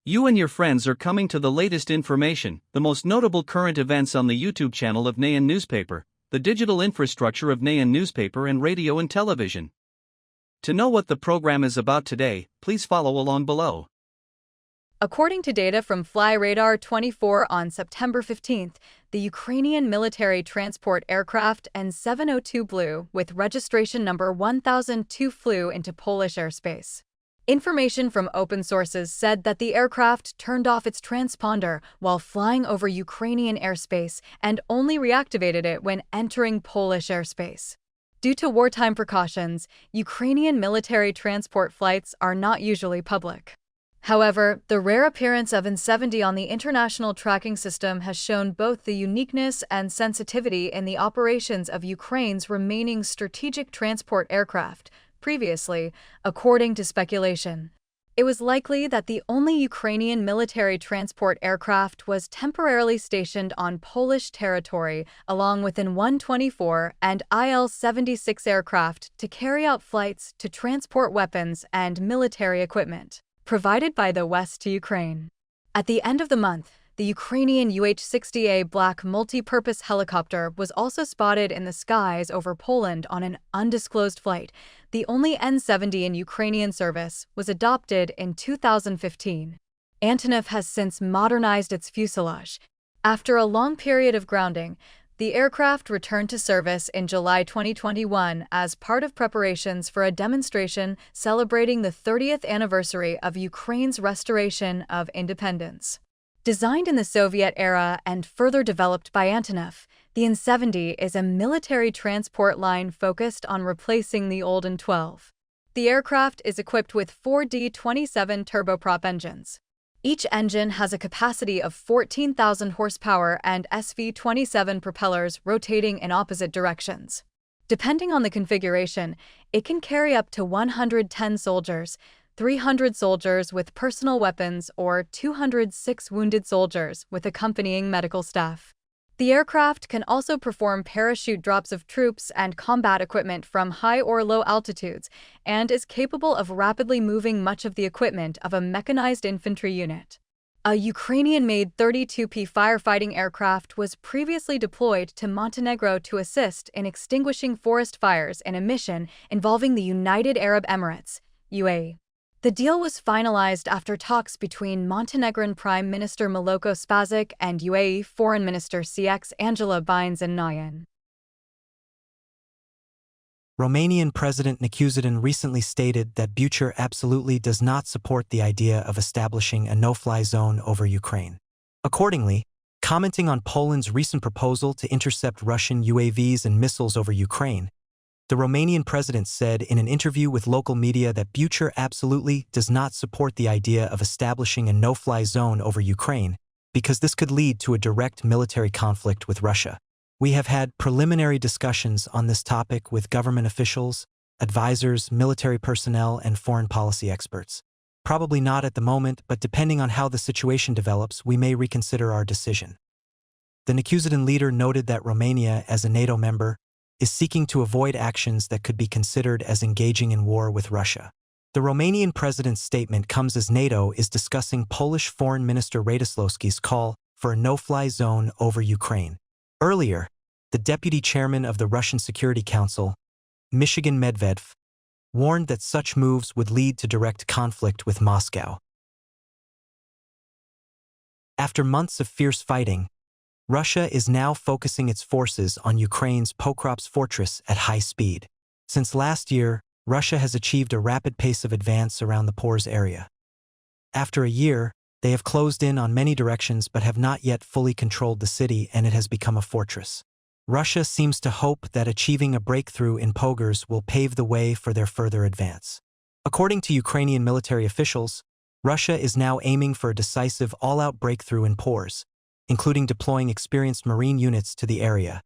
You and your friends are coming to the latest information, the most notable current events on the YouTube channel of Nghe An Newspaper, the digital infrastructure of Nghe An Newspaper and radio and television. To know what the program is about today, please follow along below. According to data from FlyRadar24 on September 15th, the Ukrainian military transport aircraft N-702 Blue with registration number 1002 flew into Polish airspace. Information from open sources said that the aircraft turned off its transponder while flying over Ukrainian airspace and only reactivated it when entering Polish airspace. Due to wartime precautions, Ukrainian military transport flights are not usually public. However, the rare appearance of N-70 on the international tracking system has shown both the uniqueness and sensitivity in the operations of Ukraine's remaining strategic transport aircraft. Previously, according to speculation, it was likely that the only Ukrainian military transport aircraft was temporarily stationed on Polish territory along with N-124 and Il-76 aircraft to carry out flights to transport weapons and military equipment provided by the West to Ukraine. At the end of the month, the Ukrainian UH-60A black multi-purpose helicopter was also spotted in the skies over Poland on an undisclosed flight. The only N-70 in Ukrainian service was adopted in 2015. Antonov has since modernized its fuselage. After a long period of grounding, the aircraft returned to service in July 2021 as part of preparations for a demonstration celebrating the 30th anniversary of Ukraine's restoration of independence. Designed in the Soviet era and further developed by Antonov, the N-70 is a military transport line focused on replacing the old N-12. The aircraft is equipped with 4 D-27 turboprop engines. Each engine has a capacity of 14,000 horsepower and SV-27 propellers rotating in opposite directions. Depending on the configuration, it can carry up to 110 soldiers, 300 soldiers with personal weapons, or 206 wounded soldiers with accompanying medical staff. The aircraft can also perform parachute drops of troops and combat equipment from high or low altitudes and is capable of rapidly moving much of the equipment of a mechanized infantry unit. A Ukrainian-made 32P firefighting aircraft was previously deployed to Montenegro to assist in extinguishing forest fires in a mission involving the United Arab Emirates, UAE. The deal was finalized after talks between Montenegrin Prime Minister Miloko Spazic and UAE Foreign Minister CX Angela Bains-Nayan. Romanian President Năcuțean recently stated that Bucher absolutely does not support the idea of establishing a no-fly zone over Ukraine. Accordingly, commenting on Poland's recent proposal to intercept Russian UAVs and missiles over Ukraine, the Romanian president said in an interview with local media that Bucher absolutely does not support the idea of establishing a no-fly zone over Ukraine because this could lead to a direct military conflict with Russia. We have had preliminary discussions on this topic with government officials, advisors, military personnel, and foreign policy experts. Probably not at the moment, but depending on how the situation develops, we may reconsider our decision. The Năcuțean leader noted that Romania, as a NATO member, is seeking to avoid actions that could be considered as engaging in war with Russia. The Romanian president's statement comes as NATO is discussing Polish Foreign Minister Radoslawski's call for a no-fly zone over Ukraine. Earlier, the deputy chairman of the Russian Security Council, Michigan Medvedev, warned that such moves would lead to direct conflict with Moscow. After months of fierce fighting, Russia is now focusing its forces on Ukraine's Pokrovsk fortress at high speed. Since last year, Russia has achieved a rapid pace of advance around the Pors area. After a year, they have closed in on many directions but have not yet fully controlled the city, and it has become a fortress. Russia seems to hope that achieving a breakthrough in Pogors will pave the way for their further advance. According to Ukrainian military officials, Russia is now aiming for a decisive all-out breakthrough in Pors, including deploying experienced marine units to the area.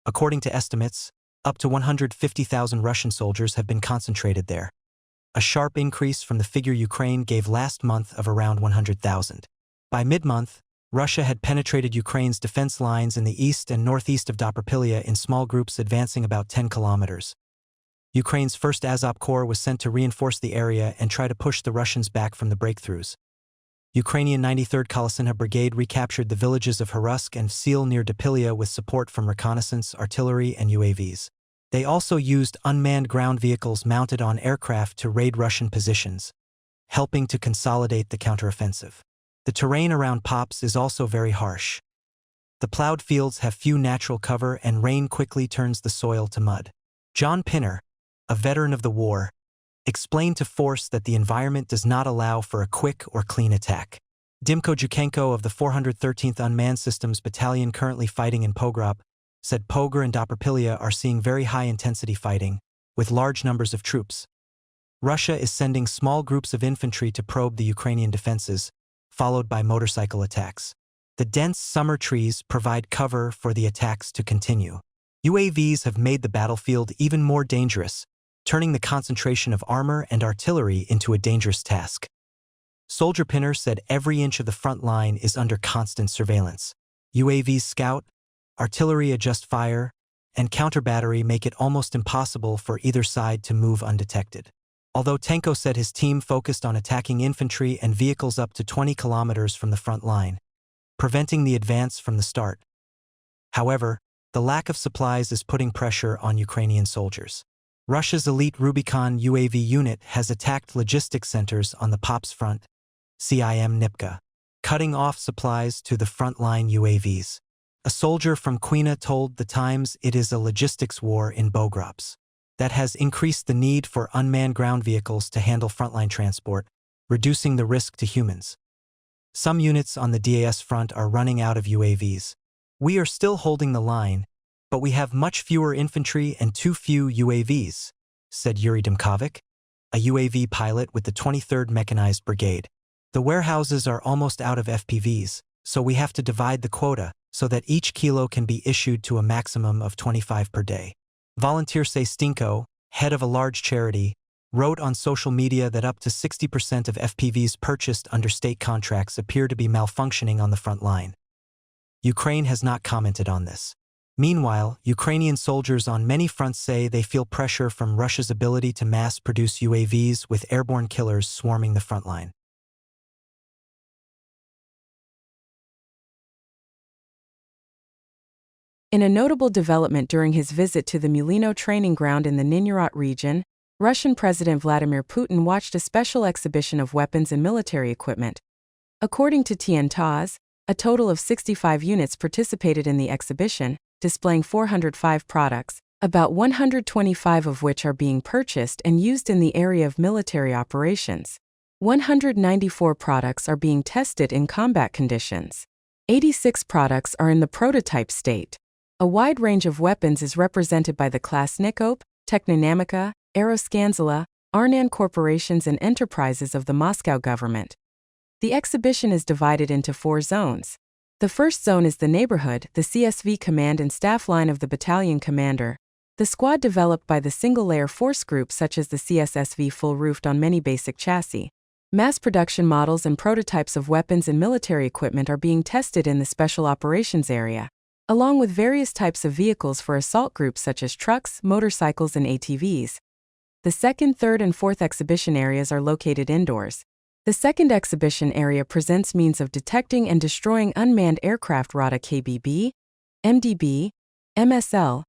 According to estimates, up to 150,000 Russian soldiers have been concentrated there, a sharp increase from the figure Ukraine gave last month of around 100,000. By mid-month, Russia had penetrated Ukraine's defense lines in the east and northeast of Dobropilya in small groups advancing about 10 kilometers. Ukraine's 1st Azov Corps was sent to reinforce the area and try to push the Russians back from the breakthroughs. Ukrainian 93rd Kolesina Brigade recaptured the villages of Harusk and Sil near Dopilya with support from reconnaissance, artillery, and UAVs. They also used unmanned ground vehicles mounted on aircraft to raid Russian positions, helping to consolidate the counteroffensive. The terrain around Pops is also very harsh. The plowed fields have few natural cover and rain quickly turns the soil to mud. John Pinner, a veteran of the war, explained to Force that the environment does not allow for a quick or clean attack. Dimko Jukenko of the 413th Unmanned Systems Battalion currently fighting in Pograb said Pogr and Dopilya are seeing very high-intensity fighting, with large numbers of troops. Russia is sending small groups of infantry to probe the Ukrainian defenses, followed by motorcycle attacks. The dense summer trees provide cover for the attacks to continue. UAVs have made the battlefield even more dangerous, turning the concentration of armor and artillery into a dangerous task. Soldier Pinner said every inch of the front line is under constant surveillance. UAVs scout, artillery adjust fire, and counter-battery make it almost impossible for either side to move undetected. Although Tenko said his team focused on attacking infantry and vehicles up to 20 kilometers from the front line, preventing the advance from the start. However, the lack of supplies is putting pressure on Ukrainian soldiers. Russia's elite Rubicon UAV unit has attacked logistics centers on the Pops front, CIM Nipka, cutting off supplies to the frontline UAVs. A soldier from Quina told The Times it is a logistics war in Bogrobs that has increased the need for unmanned ground vehicles to handle frontline transport, reducing the risk to humans. Some units on the DAS front are running out of UAVs. We are still holding the line, but we have much fewer infantry and too few UAVs, said Yuri Dimkovic, a UAV pilot with the 23rd Mechanized Brigade. The warehouses are almost out of FPVs, so we have to divide the quota so that each kilo can be issued to a maximum of 25 per day. Volunteer Stinko, head of a large charity, wrote on social media that up to 60% of FPVs purchased under state contracts appear to be malfunctioning on the front line. Ukraine has not commented on this. Meanwhile, Ukrainian soldiers on many fronts say they feel pressure from Russia's ability to mass-produce UAVs with airborne killers swarming the front line. In a notable development during his visit to the Mulino training ground in the Ninurot region, Russian President Vladimir Putin watched a special exhibition of weapons and military equipment. According to TN-TASS, a total of 65 units participated in the exhibition, displaying 405 products, about 125 of which are being purchased and used in the area of military operations. 194 products are being tested in combat conditions. 86 products are in the prototype state. A wide range of weapons is represented by the Klasnikop, Technodynamika, Aeroskanzala, Arnan corporations and enterprises of the Moscow government. The exhibition is divided into 4 zones. The first zone is the neighborhood, the CSV command and staff line of the battalion commander, the squad developed by the single-layer force group such as the CSSV full-roofed on many basic chassis. Mass production models and prototypes of weapons and military equipment are being tested in the special operations area, along with various types of vehicles for assault groups such as trucks, motorcycles and ATVs. The second, third and fourth exhibition areas are located indoors. The second exhibition area presents means of detecting and destroying unmanned aircraft RADA KBB, MDB, MSL,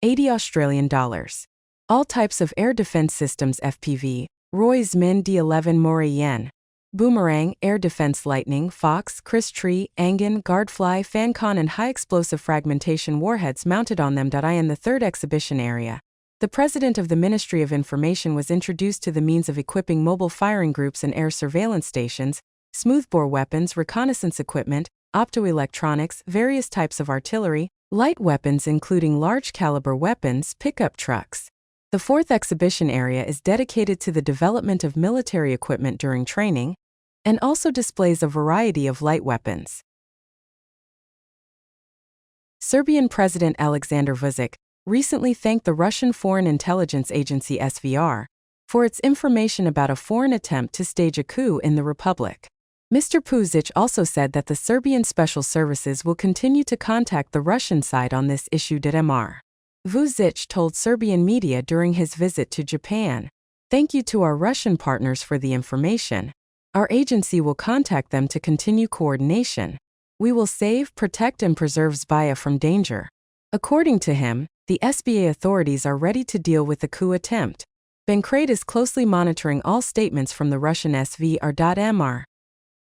$80. All types of air defense systems FPV, Roy's Min D11 Morayen, Boomerang, Air Defense Lightning, Fox, Chris Tree, Angan, Guardfly, Fancon and high-explosive fragmentation warheads mounted on them. In the third exhibition area, the president of the Ministry of Information was introduced to the means of equipping mobile firing groups and air surveillance stations, smoothbore weapons, reconnaissance equipment, optoelectronics, various types of artillery, light weapons including large-caliber weapons, pickup trucks. The fourth exhibition area is dedicated to the development of military equipment during training, and also displays a variety of light weapons. Serbian President Aleksandar Vučić recently thanked the Russian Foreign Intelligence Agency SVR for its information about a foreign attempt to stage a coup in the republic. Mr. Vučić also said that the Serbian Special Services will continue to contact the Russian side on this issue. Mr. Vučić told Serbian media during his visit to Japan, "Thank you to our Russian partners for the information. Our agency will contact them to continue coordination. We will save, protect, and preserve Zbaya from danger. According to him, the SBA authorities are ready to deal with the coup attempt. Benkrait is closely monitoring all statements from the Russian SVR.mr.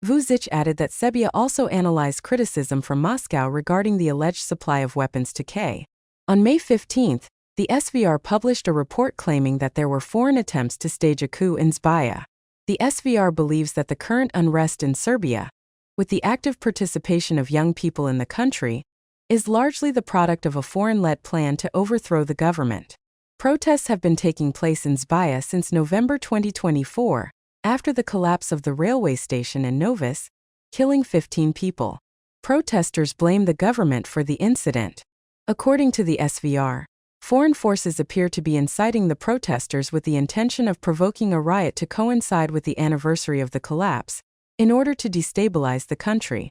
Vucic added that Serbia also analyzed criticism from Moscow regarding the alleged supply of weapons to K. On May 15, the SVR published a report claiming that there were foreign attempts to stage a coup in Zbaya. The SVR believes that the current unrest in Serbia, with the active participation of young people in the country, is largely the product of a foreign-led plan to overthrow the government. Protests have been taking place in Zbaya since November 2024, after the collapse of the railway station in Novis, killing 15 people. Protesters blame the government for the incident. According to the SVR, foreign forces appear to be inciting the protesters with the intention of provoking a riot to coincide with the anniversary of the collapse, in order to destabilize the country.